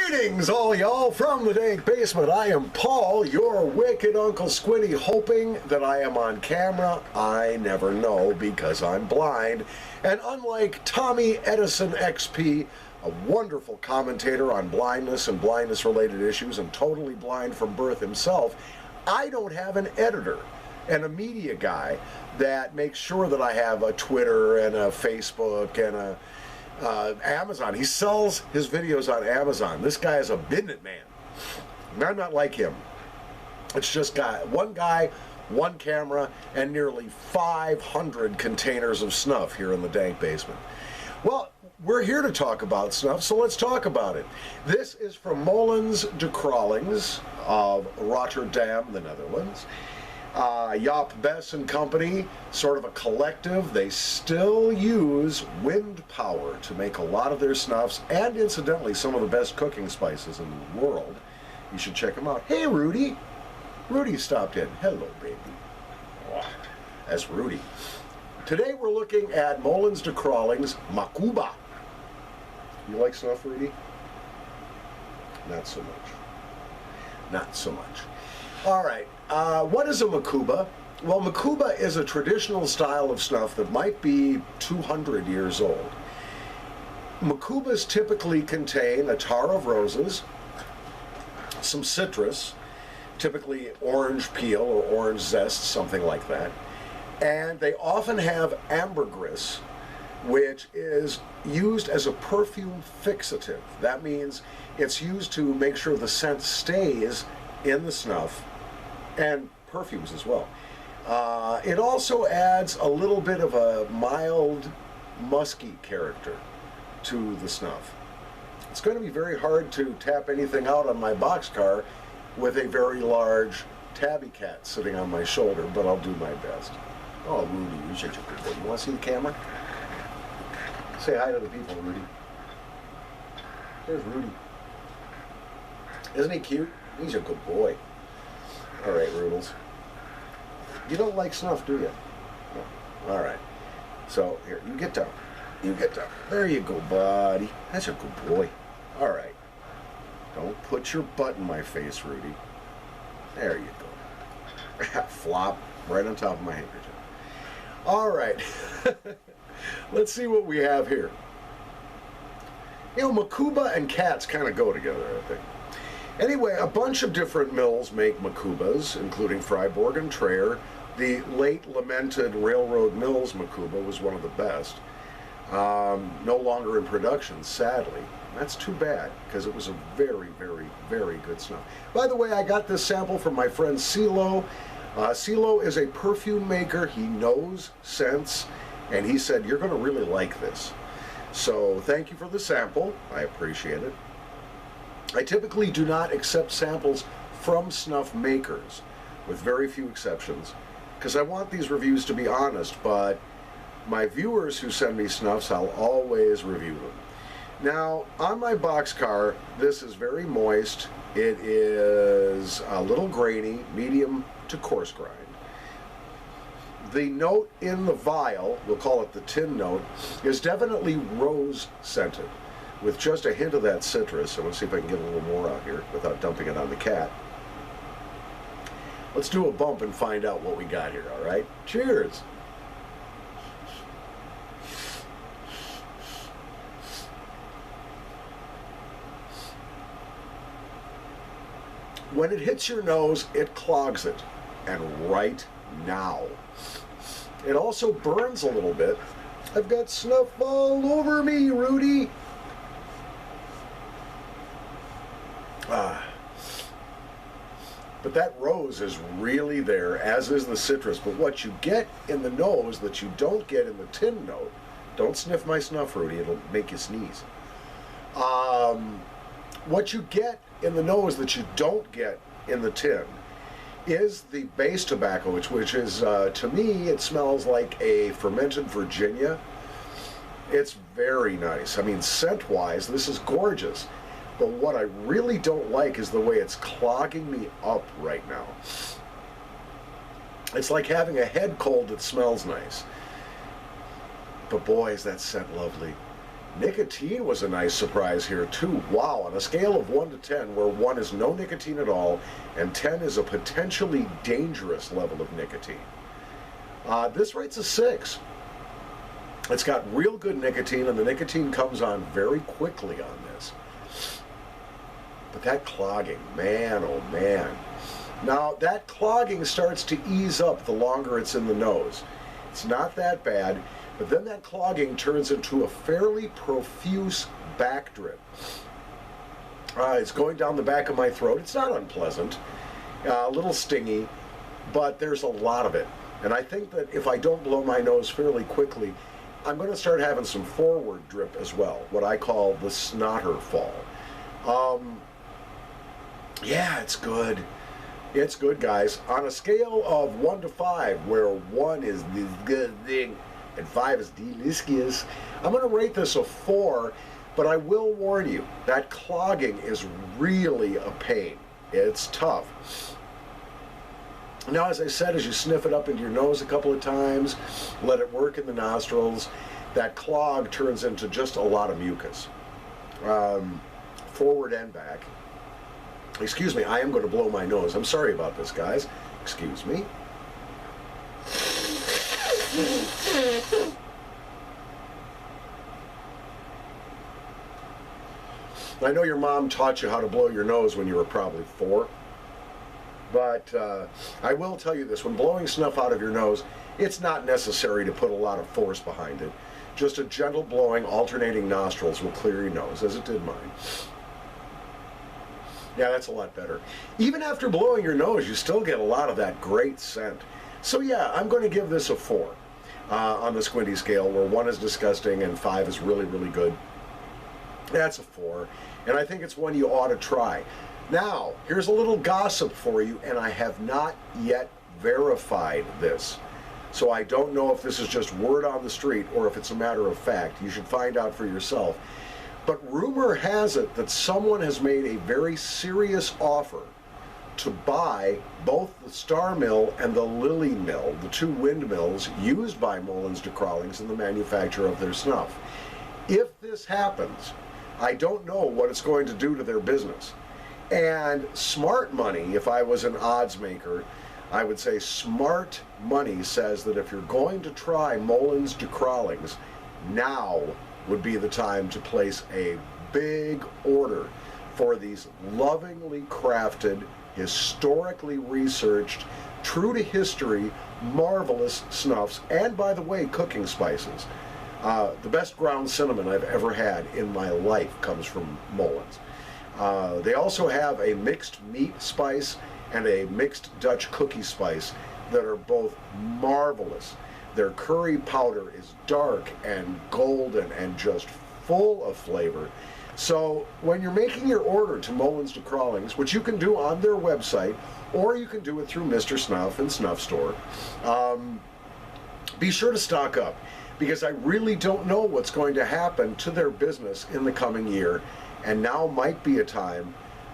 Greetings, all y'all, from the dank basement. I am Paul, your wicked Uncle Squinty, hoping that I am on camera. I never know because I'm blind. And unlike Tommy Edison XP, a wonderful commentator on blindness and blindness-related issues and totally blind from birth himself, I don't have an editor and a media guy that makes sure that I have a Twitter and a Facebook and a Amazon. He sells his videos on Amazon. This guy is a business man. I'm not like him. It's just one guy, one camera, and nearly 500 containers of snuff here in the dank basement. Well, we're here to talk about snuff, so let's talk about it. This is from Molens DeKralengse of Rotterdam, the Netherlands. Jaap Bess and Company, sort of a collective. They still use wind power to make a lot of their snuffs, and incidentally, some of the best cooking spices in the world. You should check them out. Hey, Rudy. Rudy stopped in. Hello, baby. Oh, that's Rudy. Today we're looking at Molens DeKralengse Macuba. You like snuff, Rudy? Not so much. Not so much. All right. What is a Macuba? Well, Macuba is a traditional style of snuff that might be 200 years old. Macubas typically contain a tar of roses, some citrus, typically orange peel or orange zest, something like that, and they often have ambergris, which is used as a perfume fixative. That means it's used to make sure the scent stays in the snuff, and perfumes as well. It also adds a little bit of a mild, musky character to the snuff. It's going to be very hard to tap anything out on my boxcar with a very large tabby cat sitting on my shoulder, but I'll do my best. Oh, Rudy, you're such a good boy. You want to see the camera? Say hi to the people, Rudy. There's Rudy. Isn't he cute? He's a good boy. All right, Roodles. You don't like snuff, do you? No. All right. So, here, you get down. You get down. There you go, buddy. That's a good boy. All right. Don't put your butt in my face, Rudy. There you go. Flop right on top of my handkerchief. All right. Let's see what we have here. You know, Macuba and cats kind of go together, I think. Anyway, a bunch of different mills make Macubas, including Freiburg and Traer. The late lamented Railroad Mills Macuba was one of the best. No longer in production, sadly. That's too bad, because it was a very, very, very good snuff. By the way, I got this sample from my friend CeeLo. CeeLo is a perfume maker. He knows scents, and he said, you're going to really like this. So thank you for the sample. I appreciate it. I typically do not accept samples from snuff makers, with very few exceptions, because I want these reviews to be honest, but my viewers who send me snuffs, I'll always review them. Now, on my boxcar, this is very moist. It is a little grainy, medium to coarse grind. The note in the vial, we'll call it the tin note, is definitely rose scented, with just a hint of that citrus. So let's see if I can get a little more out here without dumping it on the cat. Let's do a bump and find out what we got here, all right? Cheers. When it hits your nose, it clogs it, and right now. It also burns a little bit. I've got snuff all over me, Rudy. But that rose is really there, as is the citrus. But what you get in the nose that you don't get in the tin note, don't sniff my snuff, Rudy, it'll make you sneeze. What you get in the nose that you don't get in the tin is the base tobacco, which is, to me, it smells like a fermented Virginia. It's very nice. I mean, scent-wise, this is gorgeous. But what I really don't like is the way it's clogging me up right now. It's like having a head cold that smells nice. But boy, is that scent lovely. Nicotine was a nice surprise here too. Wow, on a scale of 1 to 10, where 1 is no nicotine at all and 10 is a potentially dangerous level of nicotine. This rate's a 6. It's got real good nicotine, and the nicotine comes on very quickly on this. But that clogging, man, oh man. Now, that clogging starts to ease up the longer it's in the nose. It's not that bad, but then that clogging turns into a fairly profuse back drip. It's going down the back of my throat. It's not unpleasant, a little stingy, but there's a lot of it. And I think that if I don't blow my nose fairly quickly, I'm going to start having some forward drip as well, what I call the snotter fall. Yeah, it's good. It's good, guys. On a scale of 1 to 5, where 1 is this good thing and 5 is delicious, I'm going to rate this a 4, but I will warn you, that clogging is really a pain. It's tough. Now, as I said, as you sniff it up into your nose a couple of times, let it work in the nostrils, that clog turns into just a lot of mucus, forward and back. Excuse me, I am going to blow my nose. I'm sorry about this, guys. Excuse me. I know your mom taught you how to blow your nose when you were probably 4. But I will tell you this, when blowing snuff out of your nose, it's not necessary to put a lot of force behind it. Just a gentle blowing, alternating nostrils will clear your nose, as it did mine. Yeah, that's a lot better. Even after blowing your nose, you still get a lot of that great scent. So yeah, I'm going to give this a 4 on the Squinty scale, where 1 is disgusting and 5 is really, really good. That's a 4, and I think it's one you ought to try. Now, here's a little gossip for you, and I have not yet verified this. So I don't know if this is just word on the street or if it's a matter of fact. You should find out for yourself. But rumor has it that someone has made a very serious offer to buy both the Star Mill and the Lily Mill, the 2 windmills used by Molens DeKralengse in the manufacture of their snuff. If this happens, I don't know what it's going to do to their business. And smart money, if I was an odds maker, I would say smart money says that if you're going to try Molens DeKralengse, now would be the time to place a big order for these lovingly crafted, historically researched, true to history, marvelous snuffs, and by the way, cooking spices. The best ground cinnamon I've ever had in my life comes from Molens. They also have a mixed meat spice and a mixed Dutch cookie spice that are both marvelous. Their curry powder is dark and golden and just full of flavor. So when you're making your order to Molens DeKralengse, which you can do on their website, or you can do it through Mr. Snuff and Snuff Store, be sure to stock up, because I really don't know what's going to happen to their business in the coming year. And now might be a time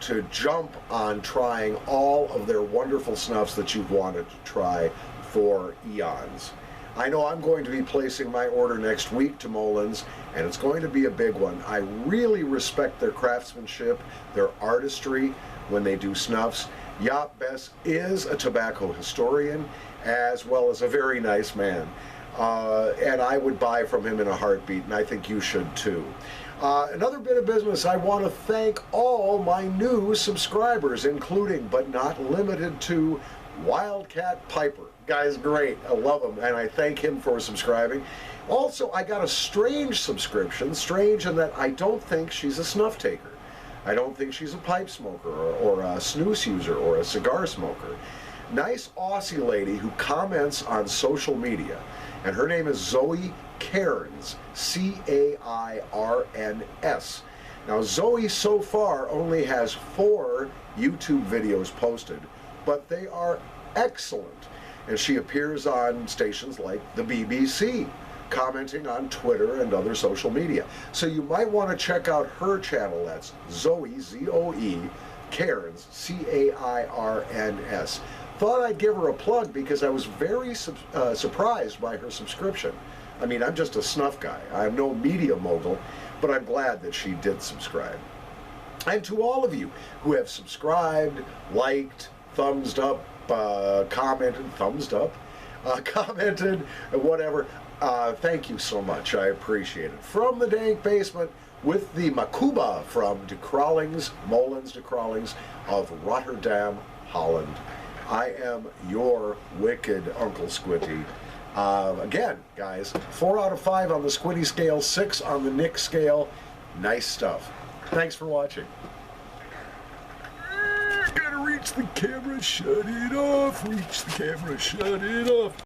to jump on trying all of their wonderful snuffs that you've wanted to try for eons. I know I'm going to be placing my order next week to Molens, and it's going to be a big one. I really respect their craftsmanship, their artistry when they do snuffs. Jaap Bes is a tobacco historian, as well as a very nice man. And I would buy from him in a heartbeat, and I think you should too. Another bit of business, I want to thank all my new subscribers, including but not limited to Wildcat Piper. Guy's great. I love him, and I thank him for subscribing. Also, I got a strange subscription, strange in that I don't think she's a snuff taker. I don't think she's a pipe smoker or a snooze user or a cigar smoker. Nice Aussie lady who comments on social media, and her name is Zoe Cairns, C-A-I-R-N-S. Now, Zoe so far only has 4 YouTube videos posted, but they are excellent. And she appears on stations like the BBC, commenting on Twitter and other social media. So you might want to check out her channel. That's Zoe, Z-O-E, Cairns, C-A-I-R-N-S. Thought I'd give her a plug because I was very surprised by her subscription. I mean, I'm just a snuff guy. I'm no media mogul, but I'm glad that she did subscribe. And to all of you who have subscribed, liked, thumbs up, commented, commented, whatever, thank you so much. I appreciate it. From the dank basement with the Macuba from DeKralengse, Molens DeKralengse of Rotterdam, Holland. I am your wicked Uncle Squinty. Again, guys, 4 out of 5 on the Squinty scale, 6 on the Nick scale. Nice stuff. Thanks for watching. Gotta reach the camera, shut it off. Reach the camera, shut it off.